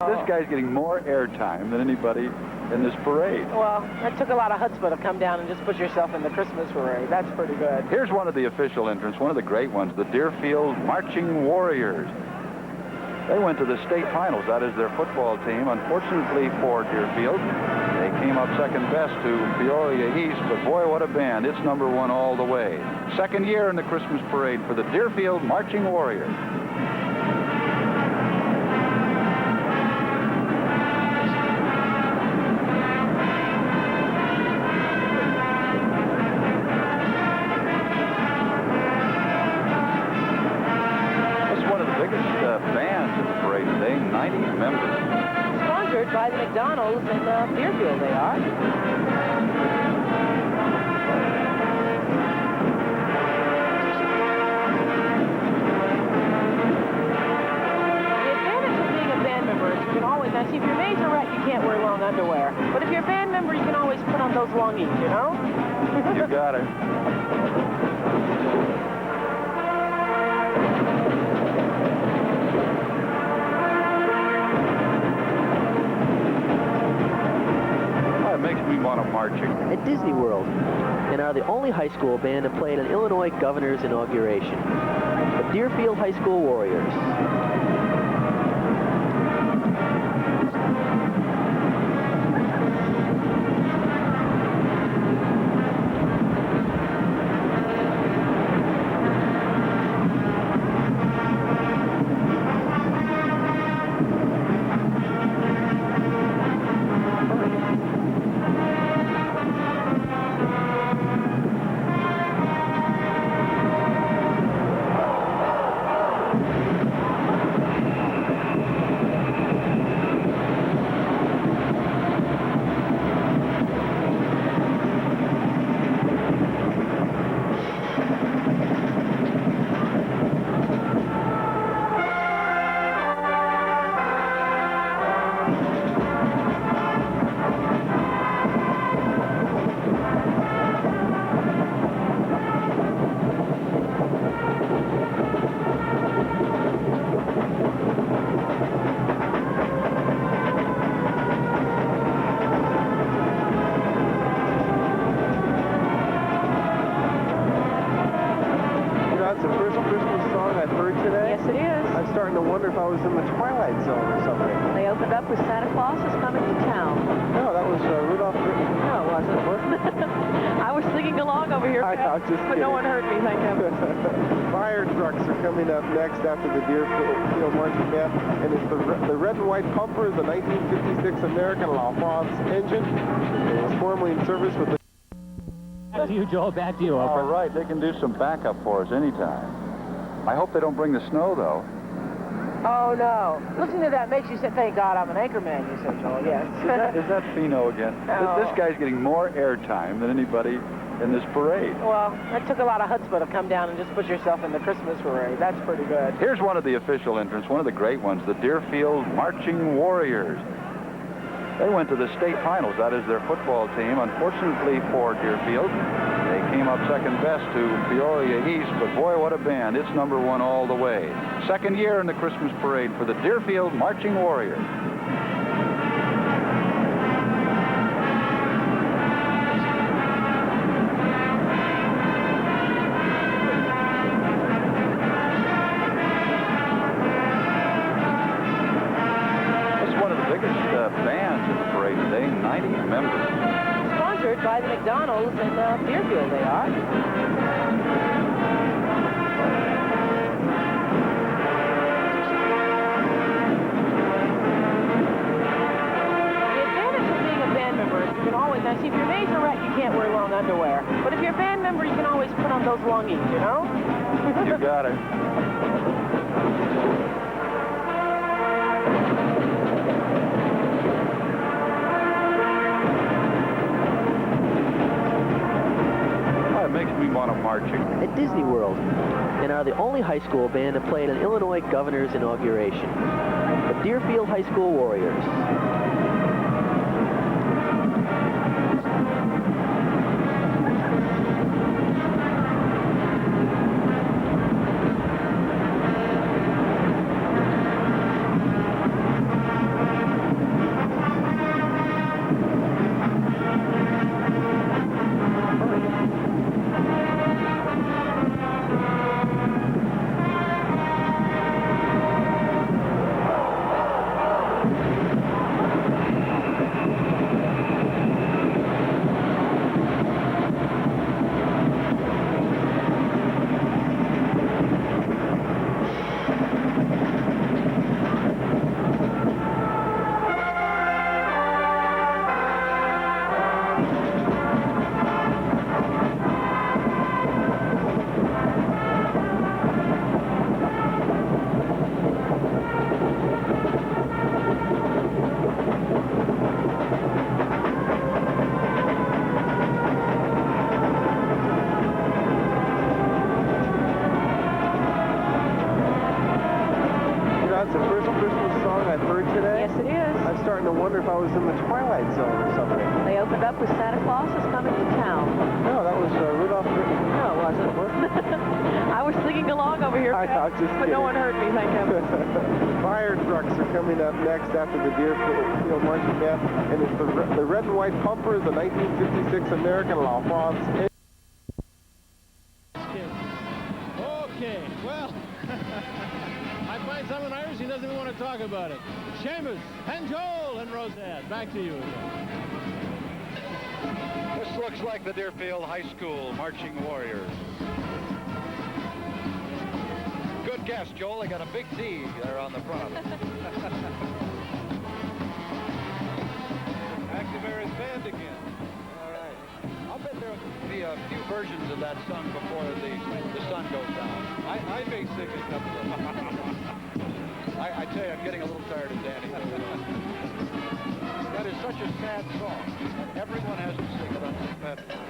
This guy's getting more airtime than anybody in this parade. Well, that took a lot of chutzpah to come down and just put yourself in the Christmas parade. That's pretty good. Here's one of the official entrants, one of the great ones, the Deerfield Marching Warriors. They went to the state finals. That is their football team. Unfortunately for Deerfield, they came up second best to Peoria East, but boy, what a band. It's #1 all the way. Second year in the Christmas parade for the Deerfield Marching Warriors. Bands in the parade today, 90 members. Sponsored by the McDonald's in Deerfield, they are. The advantage of being a band member is you can always, now see, if your majorette, you can't wear long underwear. But if you're a band member, you can always put on those longies, you know? You got it. Makes me want to marching. At Disney World, and are the only high school band to play at an Illinois governor's inauguration. The Deerfield High School Warriors. Starting to wonder if I was in the Twilight Zone or something. They opened up with Santa Claus is Coming to Town. No, that was Rudolph. No, it wasn't. I was singing along over here, but no one heard me, thank heaven. Fire trucks are coming up next after the Deerfield Marching Band, and it's the red and white pumper, the 1956 American LaFrance engine. It was formerly in service with the... Back to you, Joel. Back to you, Alfred. All right, they can do some backup for us anytime. I hope they don't bring the snow, though. Oh, no. Listening to that makes you say, thank God I'm an anchorman, you said, Joel, yes. Is that Fino again? Oh. This guy's getting more airtime than anybody in this parade. Well, that took a lot of chutzpah to come down and just put yourself in the Christmas parade. That's pretty good. Here's one of the official entrants, one of the great ones, the Deerfield Marching Warriors. They went to the state finals. That is their football team. Unfortunately for Deerfield, they came up second best to Peoria East, but boy, what a band. It's #1 all the way. Second year in the Christmas parade for the Deerfield Marching Warriors. Bands in the parade today, 90 members. Sponsored by the McDonald's in Deerfield, they are. The advantage of being a band member is you can always, now see, if you're a majorette, you can't wear long underwear. But if you're a band member, you can always put on those longies, you know? You got it. Makes me want to marching. At Disney World, and are the only high school band to play at an Illinois governor's inauguration. The Deerfield High School Warriors. starting to wonder if I was in the Twilight Zone or something. They opened up with Santa Claus is Coming to Town. No, that was Rudolph. No, it wasn't. I was singing along over here, I was just but no one heard me, thank heavens. Fire trucks are coming up next after the Deerfield marching band, and it's the red and white pumpers, the 1956 American Alfred. Okay, well, I find someone Irish, he doesn't even want to talk about it. Seamus, and Joel, and Rosette. Back to you again. This looks like the Deerfield High School Marching Warriors. Good guess, Joel. They got a big D there on the front of it. McNamara's band again. All right. I'll bet there'll be a few versions of that song before the sun goes down. I may sing a couple of them. I tell you, I'm getting a little tired of Danny. That is such a sad song, and everyone has to sing it on St. Patrick's Day.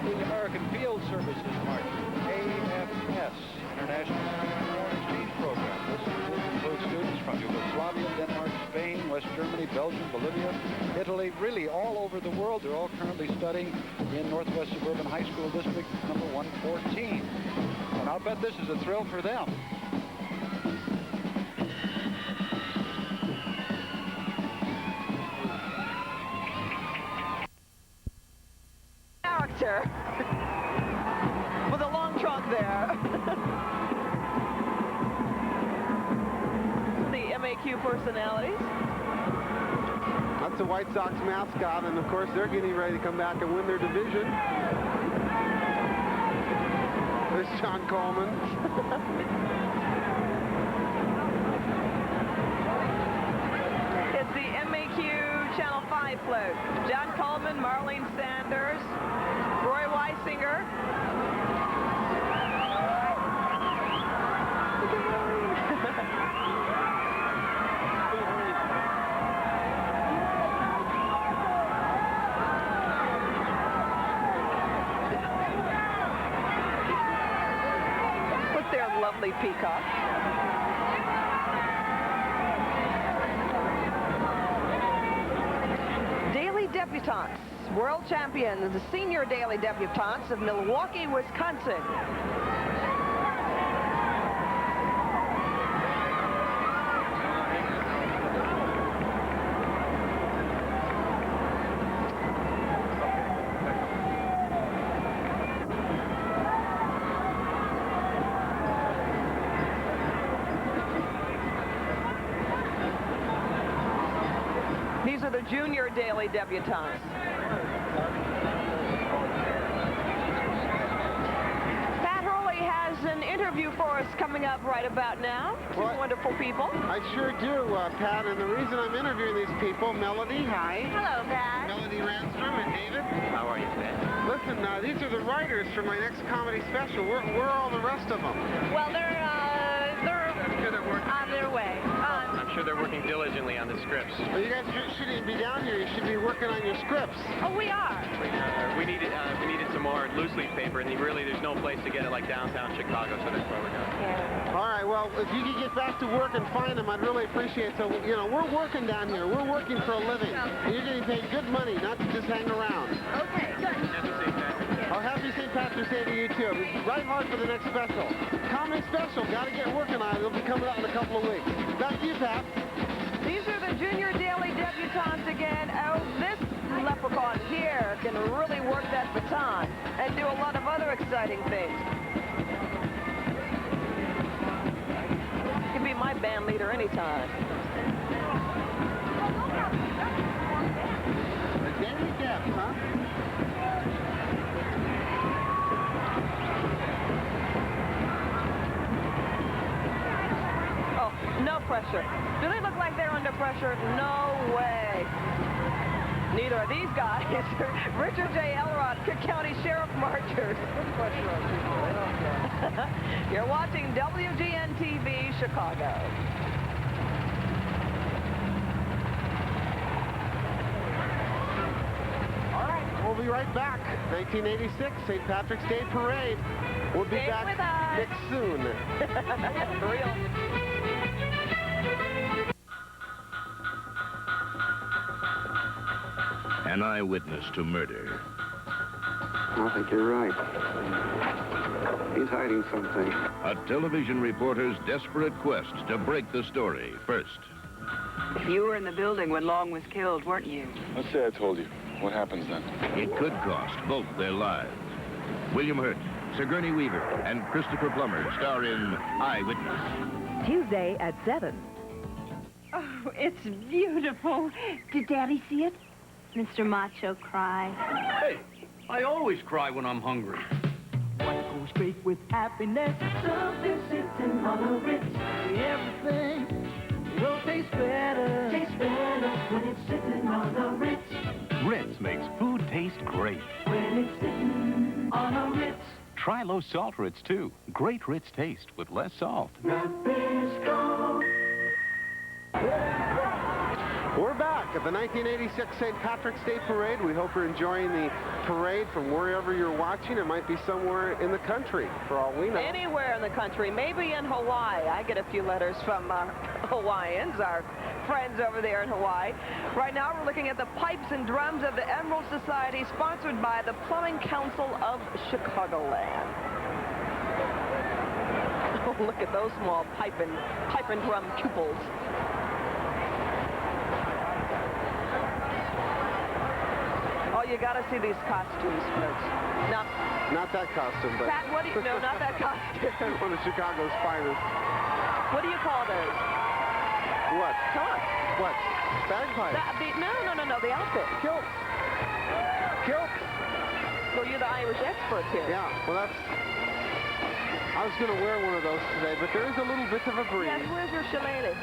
The American Field Services marching, AFS, International Foreign Exchange Program. This includes students from Yugoslavia, Denmark, Spain, West Germany, Belgium, Bolivia, Italy, really all over the world. They're all currently studying in Northwest Suburban High School District number 114. And I'll bet this is a thrill for them. Character with a long trunk there. The MAQ personalities. That's the White Sox mascot, and of course they're getting ready to come back and win their division. There's John Coleman. It's the MAQ Channel 5 float. John Coleman, Marlene Sanders, Roy Weisinger. With their lovely peacock. Daily debutantes, world champions, the senior daily debutantes of Milwaukee, Wisconsin. These are the junior daily debutantes. Pat Hurley has an interview for us coming up right about now. Two wonderful people. I sure do, Pat, and the reason I'm interviewing these people, Melody, hi. Hello, Pat. Melody Ranstrom and David. How are you, Pat? Listen, these are the writers for my next comedy special. Where are all the rest of them? Well, they're on their way. I'm sure they're working diligently on the scripts. Well, you guys shouldn't even be down here. You should be working on your scripts. Oh, we are. We needed some more loose leaf paper, and really there's no place to get it like downtown Chicago, so that's why we're going. Yeah. All right, well, if you could get back to work and find them, I'd really appreciate it. So, you know, we're working down here. We're working for a living. And you're getting paid good money, not to just hang around. Okay, good. Happy St. Patrick's Day. Oh, happy St. Patrick's Day to you, too. Right hard for the next special. Comedy special. Got to get working on it. It'll be coming out in a couple of weeks. Back to you, Pat. These are the junior daily debutantes again. Oh, this leprechaun here can really work that baton and do a lot of other exciting things. Could be my band leader anytime. The Daily Debs, huh? Oh, no pressure. Do they look like they're under pressure? No way. Neither are these guys. Richard J. Elrod, Cook County Sheriff Marchers. You're watching WGN-TV Chicago. All right, we'll be right back. 1986 St. Patrick's Day Parade. We'll be Stay back with us. next soon. For real. an eyewitness to murder. I think you're right. He's hiding something. A television reporter's desperate quest to break the story first. You were in the building when Long was killed, weren't you? Let's say I told you. What happens then? It could cost both their lives. William Hurt, Sigourney Weaver, and Christopher Plummer star in Eyewitness. Tuesday at 7. Oh, it's beautiful. Did Daddy see it? Mr. Macho cry. Hey, I always cry when I'm hungry. What goes great with happiness? Something sitting on a Ritz. Everything will taste better. Tastes better when it's sitting on a Ritz. Ritz makes food taste great. When it's sitting on a Ritz. Try low salt Ritz too. Great Ritz taste with less salt. Nabisco. We're back at the 1986 St. Patrick's Day Parade. We hope you're enjoying the parade from wherever you're watching. It might be somewhere in the country, for all we know. Anywhere in the country, maybe in Hawaii. I get a few letters from Hawaiians, our friends over there in Hawaii. Right now, we're looking at the pipes and drums of the Emerald Society, sponsored by the Plumbing Council of Chicagoland. Oh, look at those small pipe and drum pupils. Oh, you got to see these costumes, folks. Now, not that costume, but... Pat, what do you... No, not that costume. One of Chicago's finest. What do you call those? What? Come on. What? Bagpipes? No, the outfit. Kilts. Kilts? Well, you're the Irish expert here. Yeah, well, that's... I was going to wear one of those today, but there is a little bit of a breeze. Yes, where's your shillelagh?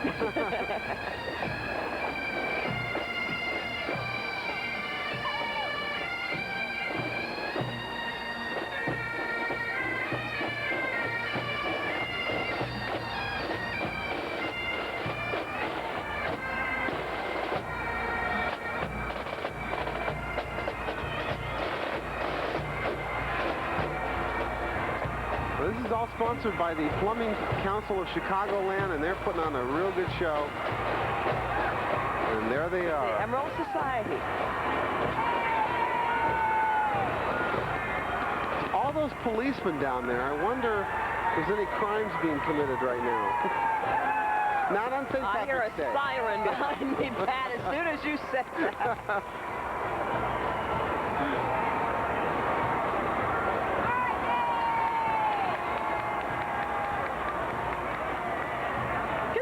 This is all sponsored by the Plumbing Council of Chicagoland, and they're putting on a real good show. And there they are. The Emerald Society. All those policemen down there, I wonder if there's any crimes being committed right now. Not on St. Patrick's Day. I hear a siren behind me, Pat, as soon as you said that.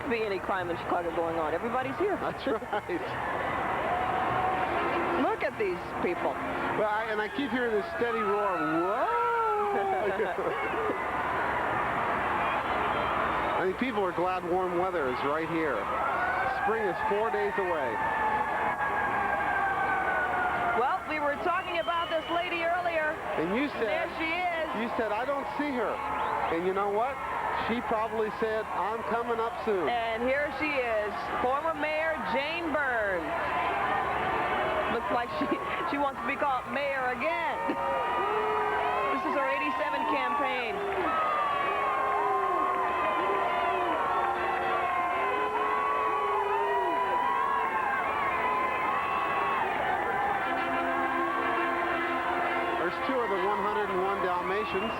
Be any crime in Chicago going on. Everybody's here. That's right. Look at these people. Well, I keep hearing this steady roar. Whoa! I think people are glad warm weather is right here. Spring is 4 days away. Well, we were talking about this lady earlier. And you said... There she is. You said, I don't see her. And you know what? She probably said, I'm coming up soon. And here she is, former Mayor Jane Byrne. Looks like she wants to be called mayor again. This is her 87 campaign. There's two of the 101 Dalmatians.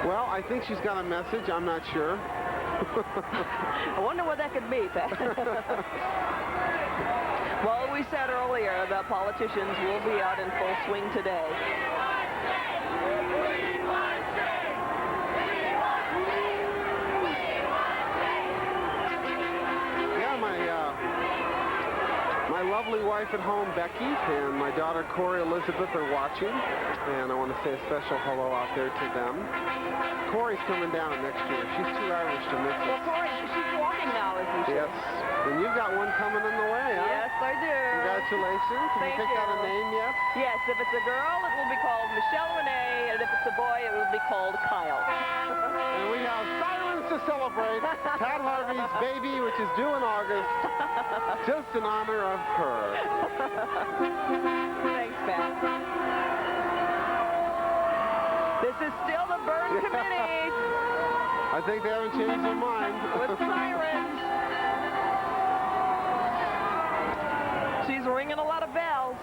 Well, I think she's got a message. I'm not sure. I wonder what that could be, Pat. Well, we said earlier that politicians will be out in full swing today. Yeah, my lovely wife at home, Becky, and my daughter, Corey Elizabeth, are watching. And I want to say a special hello out there to them. Corey's coming down next year. She's too Irish to miss it. Well, Corey, she's walking now, isn't she? Yes. And you've got one coming in the way, huh? Yes, I do. Congratulations. Have you picked out a name yet? Yes, if it's a girl, it will be called Michelle Renee, and if it's a boy, it will be called Kyle. And we have sirens to celebrate. Pat Harvey's baby, which is due in August, just in honor of her. Thanks, Pat. This is still the Byrne Committee. I think they haven't changed their mind. With sirens. He's ringing a lot of bells.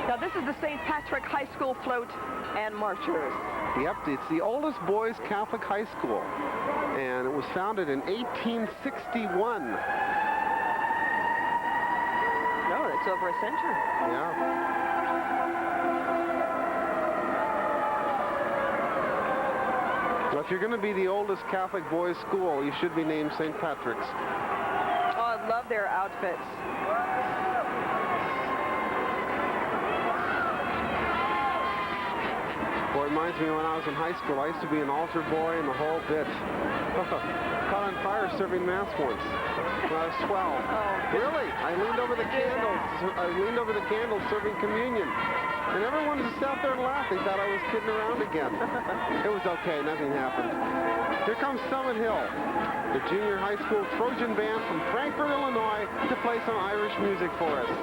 Now, this is the St. Patrick High School float and marchers. Yep, it's the oldest boys' Catholic high school, and it was founded in 1861. No, it's over a century. Yeah. Well, if you're going to be the oldest Catholic boys' school, you should be named St. Patrick's. Oh, I love their outfits. Boy, it reminds me when I was in high school, I used to be an altar boy and the whole bit. Caught on fire serving mass once when I was 12. Oh, really? I leaned over the candles serving communion. And everyone just sat there and laughed. They thought I was kidding around again. It was okay. Nothing happened. Here comes Summit Hill, the junior high school Trojan band from Frankfort, Illinois, to play some Irish music for us.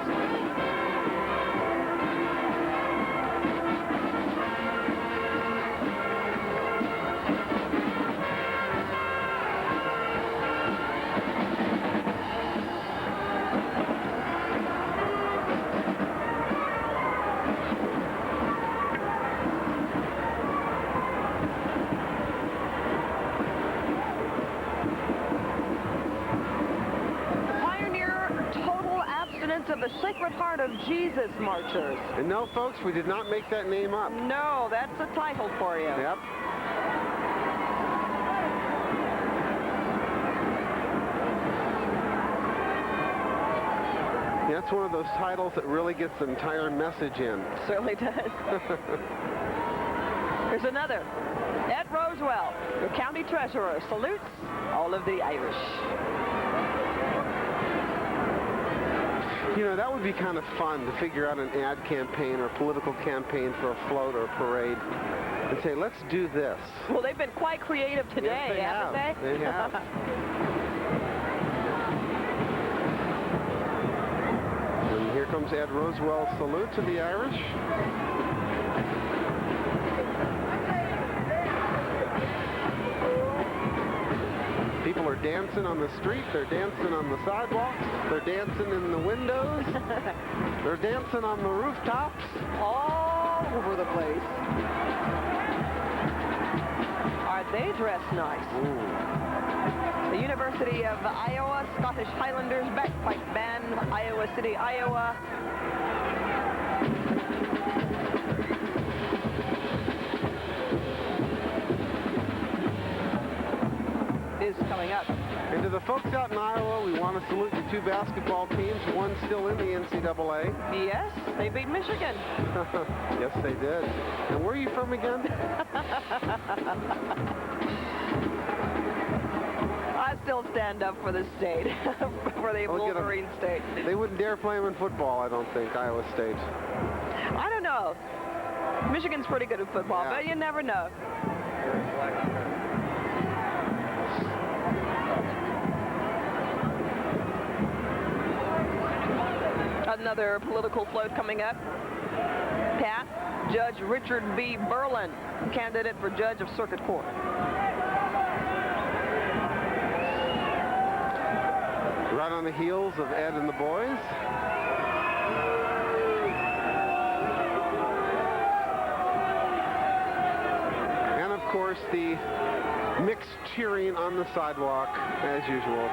Of the Sacred Heart of Jesus marchers. And no, folks, we did not make that name up. No, that's the title for you. Yep. That's one of those titles that really gets the entire message in. Certainly does. Here's another. Ed Rosewell, the county treasurer, salutes all of the Irish. You know, that would be kind of fun to figure out an ad campaign or a political campaign for a float or a parade and say, let's do this. Well, they've been quite creative today, yes, haven't they? They have. And here comes Ed Rosewell's salute to the Irish. People are dancing on the street, they're dancing on the sidewalks, they're dancing in the windows, they're dancing on the rooftops. All over the place. Are they dressed nice? Ooh. The University of Iowa Scottish Highlanders Bagpipe Band, Iowa City, Iowa. Is coming up. And to the folks out in Iowa, we want to salute the two basketball teams, one still in the NCAA. Yes, they beat Michigan. Yes, they did. And where are you from again? I still stand up for the state, for the Wolverine state. They wouldn't dare play them in football, I don't think, Iowa State. I don't know. Michigan's pretty good at football, but you never know. Another political float coming up. Pat, Judge Richard B. Berlin, candidate for Judge of Circuit Court. Right on the heels of Ed and the boys. And of course the mixed cheering on the sidewalk as usual.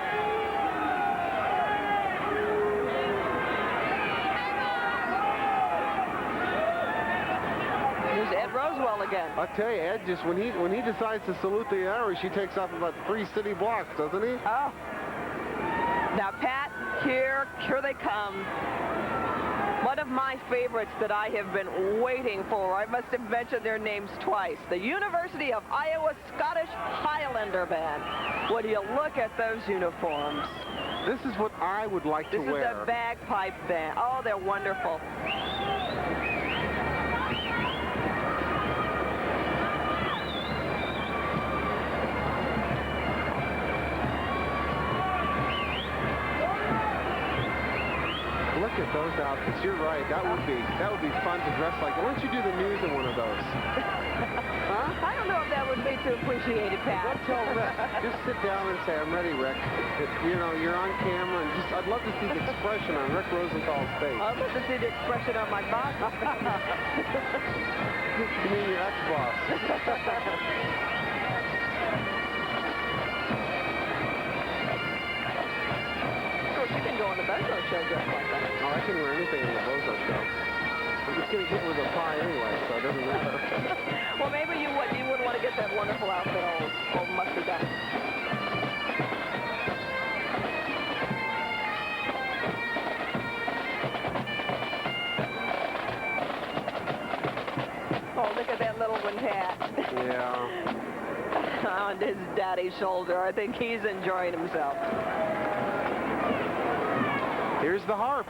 Ed Rosewell again. I'll tell you, Ed, just when he decides to salute the Irish, he takes off about 3 city blocks, doesn't he? Oh. Now, Pat, here they come. One of my favorites that I have been waiting for. I must have mentioned their names twice. The University of Iowa Scottish Highlander Band. When you look at those uniforms. This is what I would like to wear. This is the bagpipe band. Oh, they're wonderful. Look at those outfits. You're right. That would be fun to dress like. Why don't you do the news in one of those? Huh? I don't know if that would be to appreciate it, Pat. Don't tell Rick. Just sit down and say, I'm ready, Rick. You know, you're on camera, and I'd love to see the expression on Rick Rosenthal's face. I'd love to see the expression on my boss. You mean your ex-boss? Of course, you can go on the Bozo show dressed like that. Oh, I can wear anything in the Bozo show. I'm just getting hit with a pie anyway, so it doesn't matter. Well, maybe you wouldn't want to get that wonderful outfit all mustered up. Oh, look at that little one's hat. Yeah. On his daddy's shoulder. I think he's enjoying himself. Here's the harp.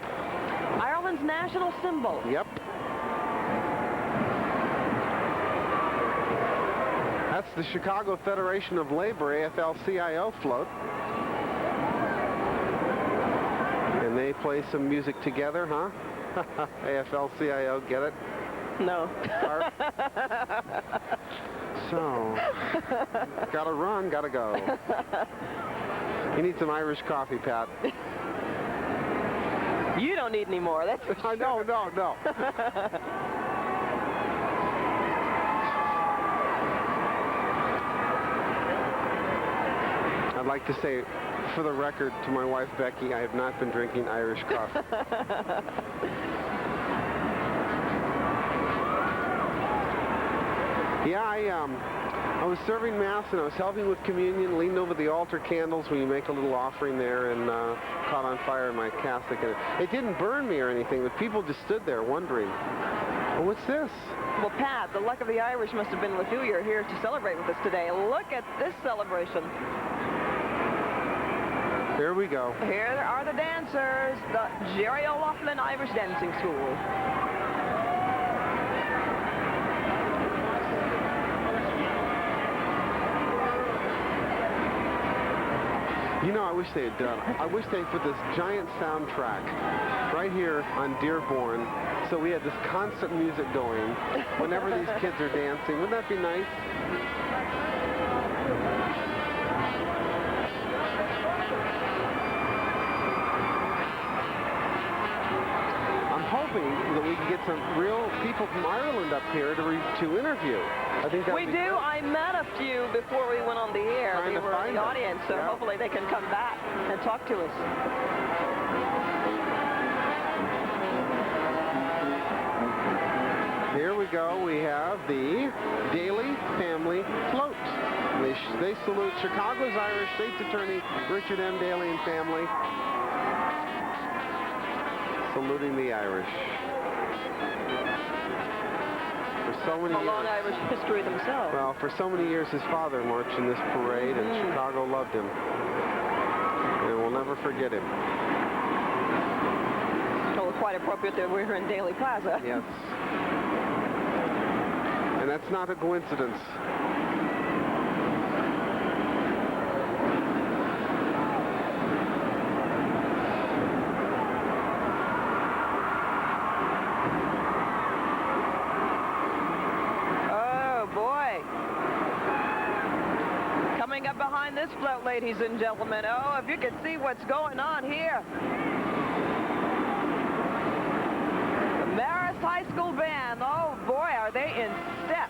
Ireland's national symbol. Yep. That's the Chicago Federation of Labor, AFL-CIO float. And they play some music together, huh? AFL-CIO, get it? No. So, gotta run, gotta go. You need some Irish coffee, Pat. You don't need any more, that's for sure. No. I'd like to say, for the record, to my wife, Becky, I have not been drinking Irish coffee. Yeah, I was serving Mass, and I was helping with communion, leaned over the altar candles when you make a little offering there, and caught on fire in my cassock. And it didn't burn me or anything, but people just stood there wondering, well, what's this? Well, Pat, the luck of the Irish must have been with you. You're here to celebrate with us today. Look at this celebration. Here we go. Here are the dancers, the Jerry O'Loughlin Irish Dancing School. You know, I wish they had done. I wish they put this giant soundtrack right here on Dearborn, so we had this constant music going whenever these kids are dancing. Wouldn't that be nice? I'm hoping that we can get some real people from Ireland up here to interview. I think we do. I met a few before we went on the air. They were in the audience, so hopefully they can come back and talk to us. Here we go. We have the Daly family float. They salute Chicago's Irish State's Attorney Richard M. Daly and family. Saluting the Irish. So many a long Irish history themselves. Well, for so many years, his father marched in this parade, and Chicago loved him. And we'll never forget him. Well, it's quite appropriate that we're in Daly Plaza. Yes. And that's not a coincidence. Up behind this float, ladies and gentlemen. Oh, if you could see what's going on here. The Marist High School Band. Oh, boy, are they in step.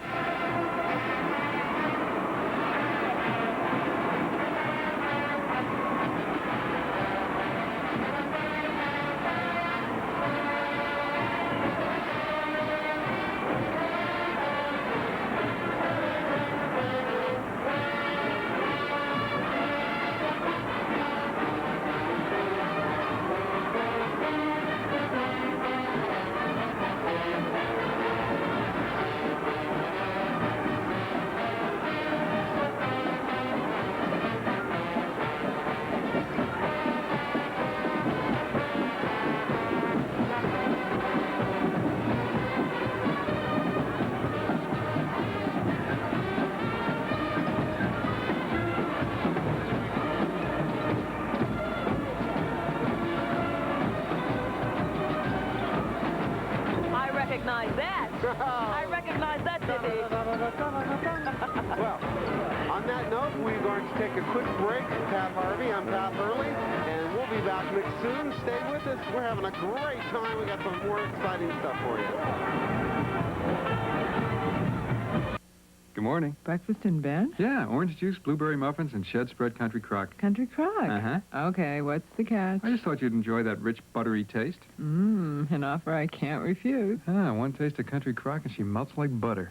I recognize that, Diddy. Well, on that note, we're going to take a quick break. Pat Harvey, I'm Pat Hurley, and we'll be back next soon. Stay with us. We're having a great time. We got some more exciting stuff for you. Good morning. Breakfast in bed? Yeah, orange juice, blueberry muffins, and shed spread country crock. Country crock? Uh-huh. Okay, what's the catch? I just thought you'd enjoy that rich, buttery taste. An offer I can't refuse. One taste of country crock and she melts like butter.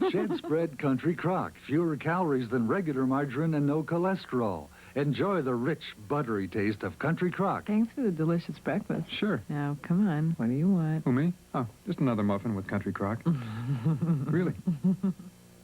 Shed spread country crock. Fewer calories than regular margarine and no cholesterol. Enjoy the rich, buttery taste of country crock. Thanks for the delicious breakfast. Sure. Now, come on. What do you want? Who, me? Oh, just another muffin with country crock. Really?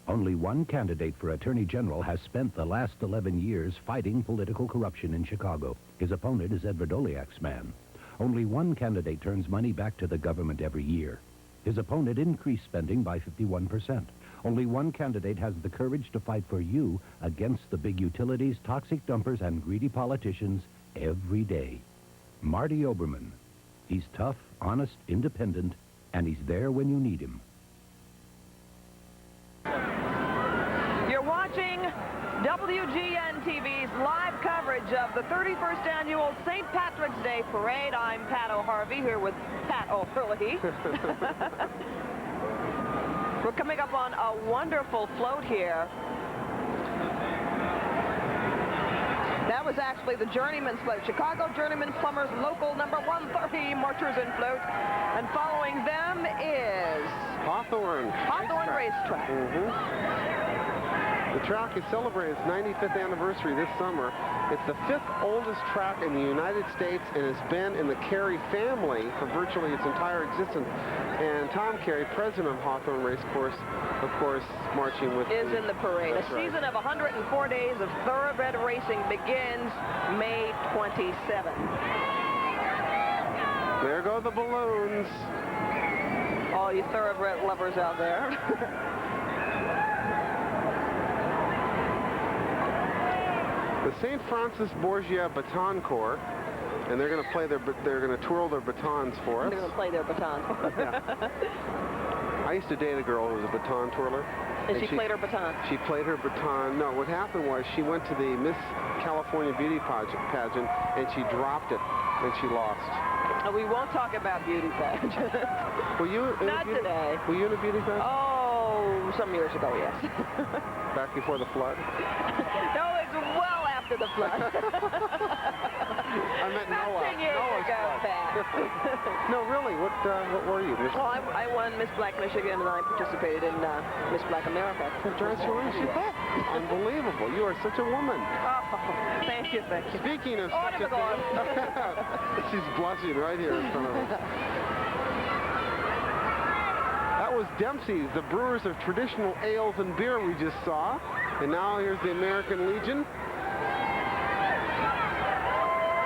Only one candidate for Attorney General has spent the last 11 years fighting political corruption in Chicago. His opponent is Edward Oliak's man. Only one candidate turns money back to the government every year. His opponent increased spending by 51%. Only one candidate has the courage to fight for you against the big utilities, toxic dumpers, and greedy politicians every day. Marty Oberman. He's tough, honest, independent, and he's there when you need him. You're watching WGN TV's live coverage of the 31st Annual St. Patrick's Day Parade. I'm Pat O'Harvey here with Pat O'Hurley. We're coming up on a wonderful float here. That was actually the Journeyman's float. Chicago Journeyman Plumbers Local number 130 marchers in float. And following them is Hawthorne Racetrack. The track is celebrating its 95th anniversary this summer. It's the 5th oldest track in the United States and has been in the Carey family for virtually its entire existence. And Tom Carey, president of Hawthorne Racecourse, of course, marching with is in the parade. A season of 104 days of thoroughbred racing begins May 27th. There go the balloons. All you thoroughbred lovers out there. The St. Francis Borgia Baton Corps, and they're going to play they're going to twirl their batons for us. They're going to play their batons. I used to date a girl who was a baton twirler. And she played her baton? She played her baton. No, what happened was she went to the Miss California Beauty pageant, and she dropped it, and she lost. We won't talk about beauty pageants. Were you Not today. Were you in a beauty pageant? Oh, some years ago, yes. Back before the flood? No, it's well after the flood. I meant Noah. 10 years ago, Pat. No, really, what were you? Well, I won Miss Black Michigan, and I participated in Miss Black America. Congratulations. Unbelievable. You are such a woman. Oh, thank you, thank you. Speaking of such a thing, she's blushing right here in front of us. That was Dempsey's, the brewers of traditional ales and beer we just saw. And now here's the American Legion.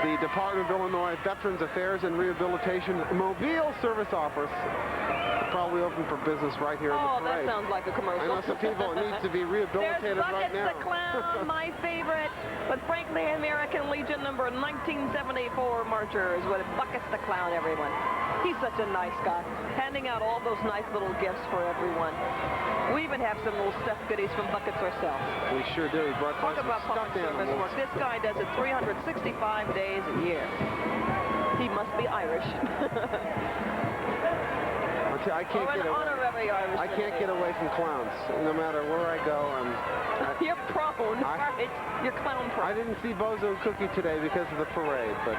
The Department of Illinois Veterans Affairs and Rehabilitation Mobile Service Office. Probably open for business right here in the parade. Oh, that sounds like a commercial. I know some people that need to be rehabilitated right now. There's Buckets the Clown, my favorite, but frankly, American Legion number 1974 marchers with Buckets the Clown, everyone. He's such a nice guy, handing out all those nice little gifts for everyone. We even have some little stuffed goodies from Buckets ourselves. We sure do. We brought Talk about public service work. This guy does it 365 days a year. He must be Irish. I can't get away from clowns. No matter where I go, you're prone. You're clown prone. I didn't see Bozo and Cookie today because of the parade, but